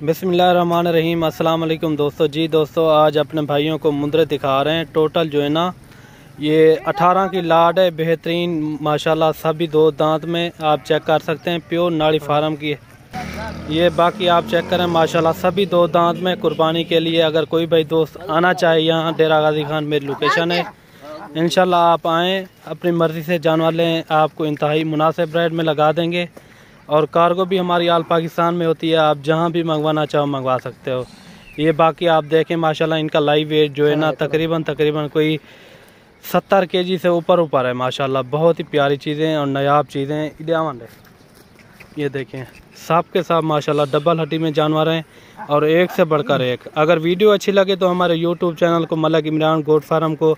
बिस्मिल्लाहिर्रहमानिर्रहीम। अस्सलाम वालेकुम दोस्तों। जी दोस्तों, आज अपने भाइयों को मुंदरे दिखा रहे हैं। टोटल जो है ना ये 18 की लाट है, बेहतरीन माशाल्लाह। सभी दो दांत में आप चेक कर सकते हैं, प्योर नाड़ी फार्म की है ये। बाकी आप चेक करें माशाल्लाह, सभी दो दांत में कुर्बानी के लिए। अगर कोई भाई दोस्त आना चाहे, यहाँ डेरा गाजी खान मेरी लोकेशन है। इंशाल्लाह आप आएँ, अपनी मर्ज़ी से जानवर लें, आपको इंतहाई मुनासिब रेट में लगा देंगे। और कार्गो भी हमारी आल पाकिस्तान में होती है, आप जहां भी मंगवाना चाहो मंगवा सकते हो ये। बाकी आप देखें माशाल्लाह, इनका लाइव वेट जो है ना तकरीबन कोई 70 kg से ऊपर है माशाल्लाह। बहुत ही प्यारी चीज़ें और नायाब चीज़ें। ये देखें, सब के सब माशाल्लाह डबल हड्डी में जानवर हैं और एक से बढ़कर एक। अगर वीडियो अच्छी लगे तो हमारे यूट्यूब चैनल को मलक इमरान गोट फार्म को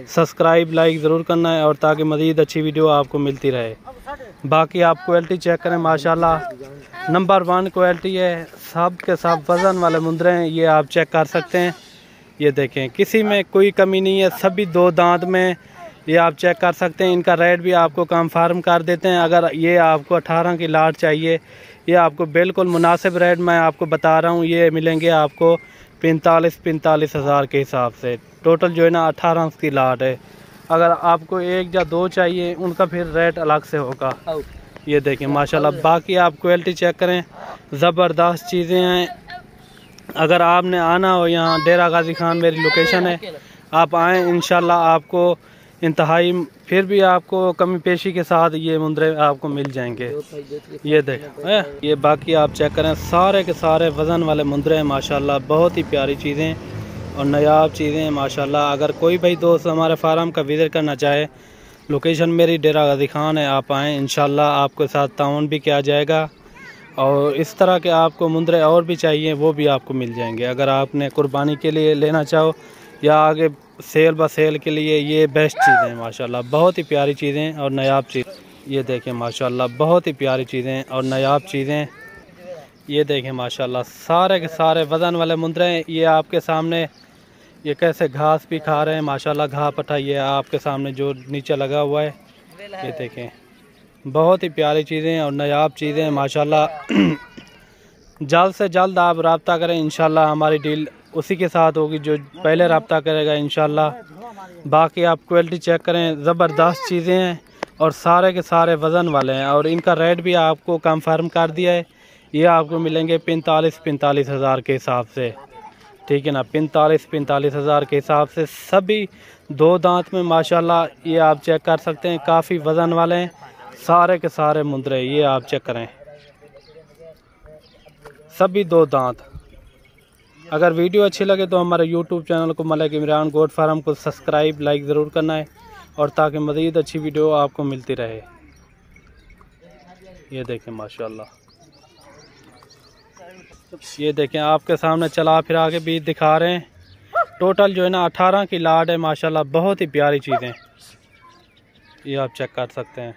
सब्सक्राइब लाइक ज़रूर करना है, और ताकि मज़ीद अच्छी वीडियो आपको मिलती रहे। बाकी आप क्वालिटी चेक करें माशाल्लाह, नंबर 1 क्वालिटी है। सब के सब वज़न वाले मुंदरे हैं, ये आप चेक कर सकते हैं। ये देखें, किसी में कोई कमी नहीं है, सभी दो दांत में। ये आप चेक कर सकते हैं। इनका रेट भी आपको कंफर्म कर देते हैं। अगर ये आपको 18 की लाट चाहिए, ये आपको बिल्कुल मुनासिब रेट मैं आपको बता रहा हूँ। ये मिलेंगे आपको 45 हज़ार के हिसाब से। टोटल जो है ना 18 की लाट है। अगर आपको एक या दो चाहिए, उनका फिर रेट अलग से होगा। ये देखें माशाल्लाह। बाकी आप क्वालिटी चेक करें, ज़बरदस्त चीज़ें हैं। अगर आपने आना हो, यहाँ डेरा गाजी खान मेरी लोकेशन है, आप आएँ, इंशाल्लाह आपको इंतहाई फिर भी आपको कमी पेशी के साथ ये मुंदरे आपको मिल जाएंगे। ये देखें, ये बाकी आप चेक करें, सारे के सारे वज़न वाले मुंदरे हैं माशाल्लाह। बहुत ही प्यारी चीज़ें और नायाब चीज़ें हैं माशाल्लाह। अगर कोई भाई दोस्त हमारे फार्म का विज़िट करना चाहे, लोकेशन मेरी डेरा गाजी खान है, आप आएँ, इंशाल्लाह आपके साथ ताउन भी किया जाएगा। और इस तरह के आपको मुंदरे और भी चाहिए, वो भी आपको मिल जाएंगे। अगर आपने कुर्बानी के लिए लेना चाहो या आगे सेल ब सेल के लिए, ये बेस्ट चीज़ें हैं माशाल्लाह। बहुत ही प्यारी चीज़ें और नायाब चीज़। ये देखें माशाल्लाह, बहुत ही प्यारी चीज़ें और नायाब चीज़ें। ये देखें माशाल्लाह, सारे के सारे वज़न वाले मुंदरे हैं। ये आपके सामने ये कैसे घास भी खा रहे हैं माशाल्लाह। घास पट्टा ये आपके सामने जो नीचे लगा हुआ है, ये देखें, बहुत ही प्यारी चीज़ें और नायाब चीज़ें माशाल्लाह। जल्द से जल्द आप रब्ता करें, इंशाल्लाह हमारी डील उसी के साथ होगी जो पहले रब्ता करेगा इंशाल्लाह। बाकी आप क्वालिटी चेक करें, ज़बरदस्त चीज़ें हैं और सारे के सारे वज़न वाले हैं। और इनका रेट भी आपको कंफर्म कर दिया है, ये आपको मिलेंगे 45 हज़ार के हिसाब से, ठीक है ना। 45 हज़ार के हिसाब से सभी दो दांत में माशाल्लाह। ये आप चेक कर सकते हैं, काफ़ी वज़न वाले हैं सारे के सारे मुंदरे। ये आप चेक करें, सभी दो दांत। अगर वीडियो अच्छी लगे तो हमारे यूट्यूब चैनल को मलक इमरान गोट फार्म को सब्सक्राइब लाइक ज़रूर करना है, और ताकि मज़ीद अच्छी वीडियो आपको मिलती रहे। ये देखें माशाल्लाह, ये देखें आपके सामने चला फिरा के भी दिखा रहे हैं। टोटल जो है ना 18 की लाट है माशाल्लाह। बहुत ही प्यारी चीज़ें, ये आप चेक कर सकते हैं।